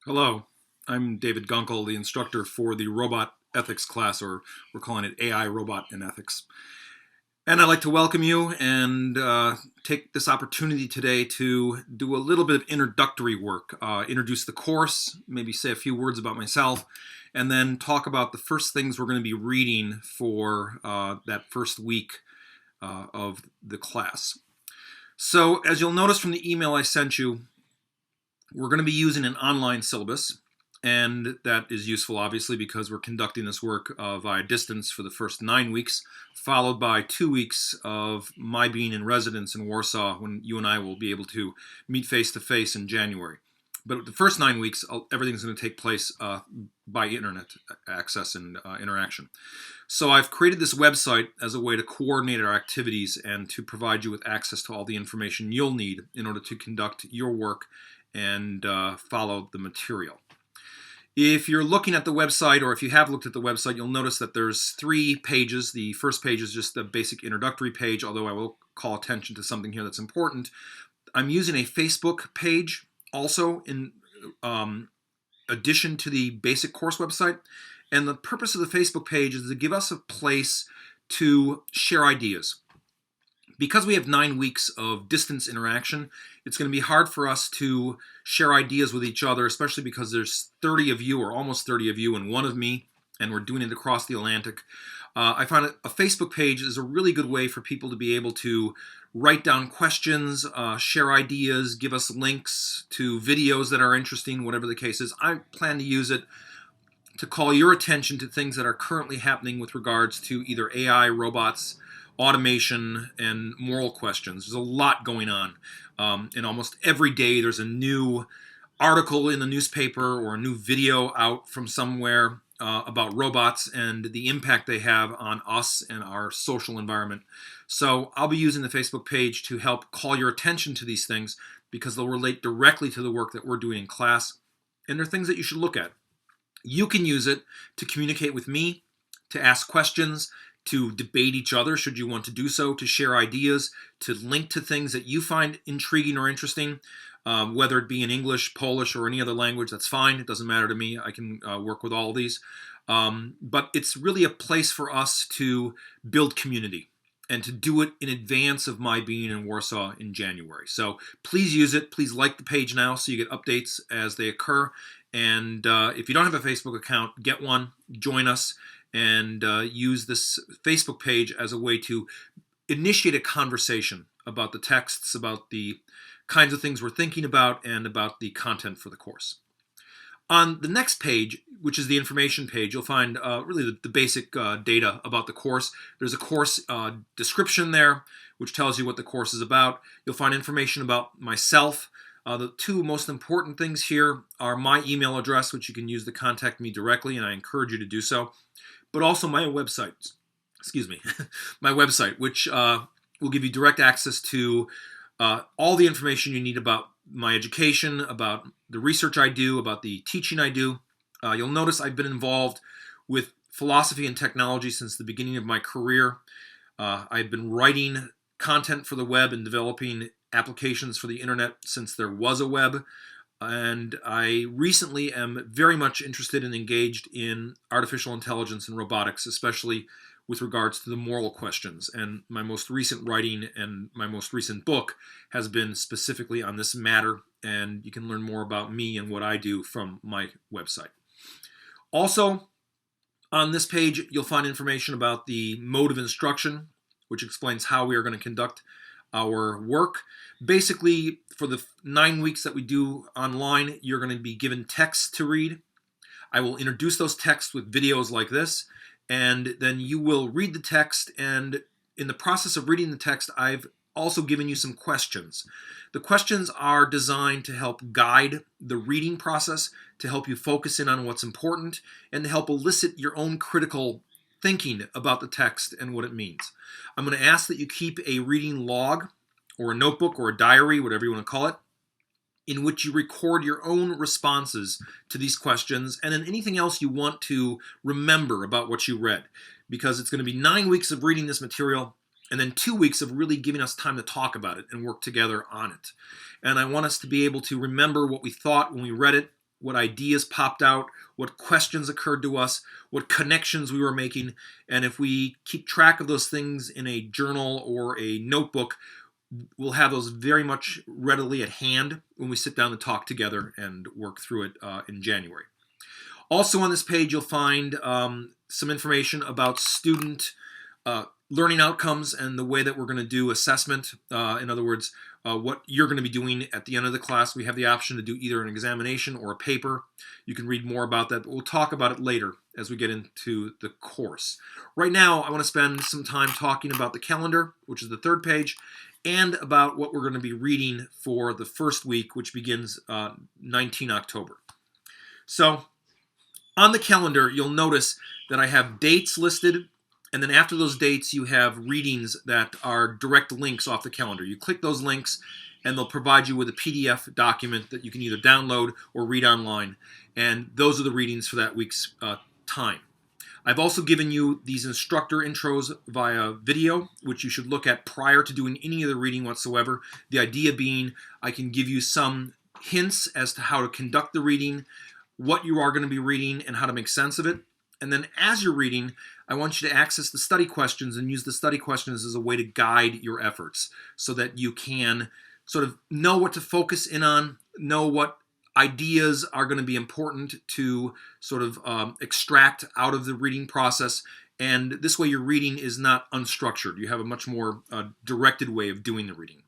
Hello, I'm David Gunkel, the instructor for the robot ethics class, or we're calling it AI Robot in Ethics. And I'd like to welcome you and take this opportunity today to do a little bit of introductory work, introduce the course, maybe say a few words about myself, and then talk about the first things we're going to be reading for that first week of the class. So as you'll notice from the email I sent you, we're going to be using an online syllabus, and that is useful obviously because we're conducting this work via distance for the first 9 weeks, followed by 2 weeks of my being in residence in Warsaw when you and I will be able to meet face to face in January. But the first 9 weeks, everything's going to take place by internet access and interaction. So I've created this website as a way to coordinate our activities and to provide you with access to all the information you'll need in order to conduct your work and follow the material. If you're looking at the website, or if you have looked at the website, you'll notice that there's 3 pages. The first page is just a basic introductory page, although I will call attention to something here that's important. I'm using a Facebook page also in addition to the basic course website. And the purpose of the Facebook page is to give us a place to share ideas. Because we have 9 weeks of distance interaction, it's going to be hard for us to share ideas with each other, especially because there's 30 of you, or almost 30 of you, and 1 of me, and we're doing it across the Atlantic. I find a Facebook page is a really good way for people to be able to write down questions, share ideas, give us links to videos that are interesting, whatever the case is. I plan to use it to call your attention to things that are currently happening with regards to either AI, robots, automation, and moral questions. There's a lot going on. And almost every day there's a new article in the newspaper or a new video out from somewhere about robots and the impact they have on us and our social environment. So I'll be using the Facebook page to help call your attention to these things because they'll relate directly to the work that we're doing in class, and they're things that you should look at. You can use it to communicate with me, to ask questions, to debate each other should you want to do so, to share ideas, to link to things that you find intriguing or interesting, whether it be in English, Polish, or any other language. That's fine. It doesn't matter to me. I can work with all of these. But it's really a place for us to build community and to do it in advance of my being in Warsaw in January. So please use it. Please like the page now so you get updates as they occur. And if you don't have a Facebook account, get one, join us, and use this Facebook page as a way to initiate a conversation about the texts, about the kinds of things we're thinking about, and about the content for the course. On the next page, which is the information page, you'll find really the basic data about the course. There's a course description there, which tells you what the course is about. You'll find information about myself. The 2 most important things here are my email address, which you can use to contact me directly, and I encourage you to do so, but also my website, my website, which will give you direct access to all the information you need about my education, about the research I do, about the teaching I do. You'll notice I've been involved with philosophy and technology since the beginning of my career. I've been writing content for the web and developing applications for the internet since there was a web. And I recently am very much interested and engaged in artificial intelligence and robotics, especially with regards to the moral questions. And my most recent writing and my most recent book has been specifically on this matter, and you can learn more about me and what I do from my website. Also, on this page, you'll find information about the mode of instruction, which explains how we are going to conduct our work. Basically, for the 9 weeks that we do online, you're going to be given texts to read. I will introduce those texts with videos like this, and then you will read the text, and in the process of reading the text, I've also given you some questions. The questions are designed to help guide the reading process, to help you focus in on what's important, and to help elicit your own critical thinking about the text and what it means. I'm going to ask that you keep a reading log or a notebook or a diary, whatever you want to call it, in which you record your own responses to these questions and then anything else you want to remember about what you read. Because it's going to be 9 weeks of reading this material and then 2 weeks of really giving us time to talk about it and work together on it. And I want us to be able to remember what we thought when we read it, what ideas popped out, what questions occurred to us, what connections we were making. And if we keep track of those things in a journal or a notebook, we'll have those very much readily at hand when we sit down to talk together and work through it in January. Also on this page, you'll find some information about student learning outcomes and the way that we're going to do assessment. In other words, what you're going to be doing at the end of the class. We have the option to do either an examination or a paper. You can read more about that, but we'll talk about it later as we get into the course. Right now, I want to spend some time talking about the calendar, which is the third page, and about what we're going to be reading for the first week, which begins 19 October. So on the calendar, you'll notice that I have dates listed, and then after those dates, you have readings that are direct links off the calendar. You click those links, and they'll provide you with a PDF document that you can either download or read online. And those are the readings for that week's time. I've also given you these instructor intros via video, which you should look at prior to doing any of the reading whatsoever. The idea being I can give you some hints as to how to conduct the reading, what you are going to be reading, and how to make sense of it. And then as you're reading, I want you to access the study questions and use the study questions as a way to guide your efforts so that you can sort of know what to focus in on, know what ideas are going to be important to sort of extract out of the reading process. And this way your reading is not unstructured. You have a much more directed way of doing the reading.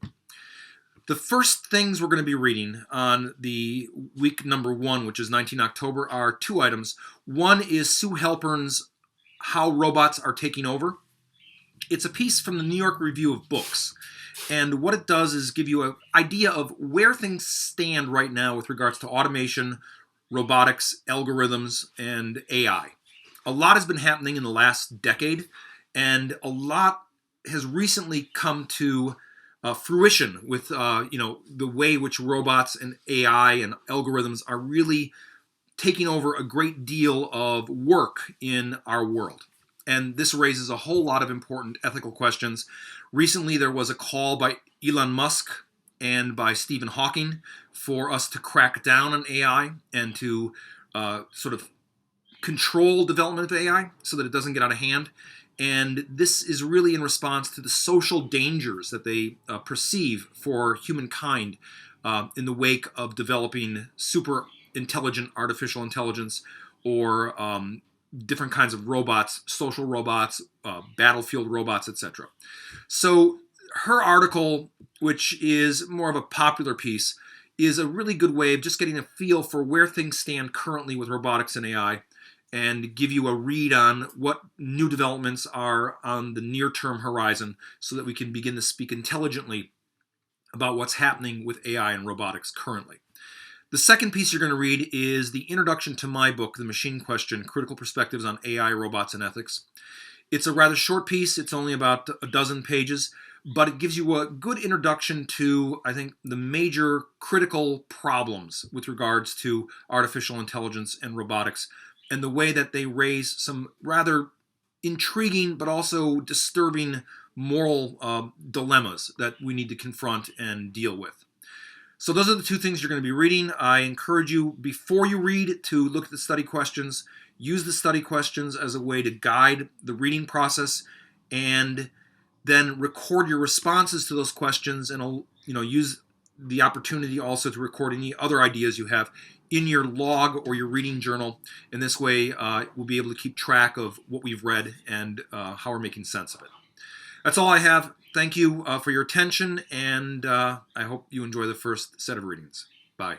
The first things we're going to be reading on the week number 1, which is 19 October, are 2 items. One is Sue Halpern's How Robots Are Taking Over. It's a piece from the New York Review of Books. And what it does is give you an idea of where things stand right now with regards to automation, robotics, algorithms, and AI. A lot has been happening in the last decade, and a lot has recently come to fruition with the way in which robots and AI and algorithms are really taking over a great deal of work in our world. And this raises a whole lot of important ethical questions. Recently, there was a call by Elon Musk and by Stephen Hawking for us to crack down on AI and to sort of control development of AI so that it doesn't get out of hand. And this is really in response to the social dangers that they perceive for humankind in the wake of developing super intelligent artificial intelligence or different kinds of robots, social robots, battlefield robots, etc. So her article, which is more of a popular piece, is a really good way of just getting a feel for where things stand currently with robotics and AI, and give you a read on what new developments are on the near-term horizon so that we can begin to speak intelligently about what's happening with AI and robotics currently. The second piece you're going to read is the introduction to my book, The Machine Question, Critical Perspectives on AI, Robots, and Ethics. It's a rather short piece. It's only about a dozen pages, but it gives you a good introduction to, I think, the major critical problems with regards to artificial intelligence and robotics, and the way that they raise some rather intriguing but also disturbing moral dilemmas that we need to confront and deal with. So those are the 2 things you're going to be reading. I encourage you, before you read, to look at the study questions, use the study questions as a way to guide the reading process, and then record your responses to those questions, and use the opportunity also to record any other ideas you have in your log or your reading journal. In this way, we'll be able to keep track of what we've read and how we're making sense of it. That's all I have. Thank you for your attention, and I hope you enjoy the first set of readings. Bye.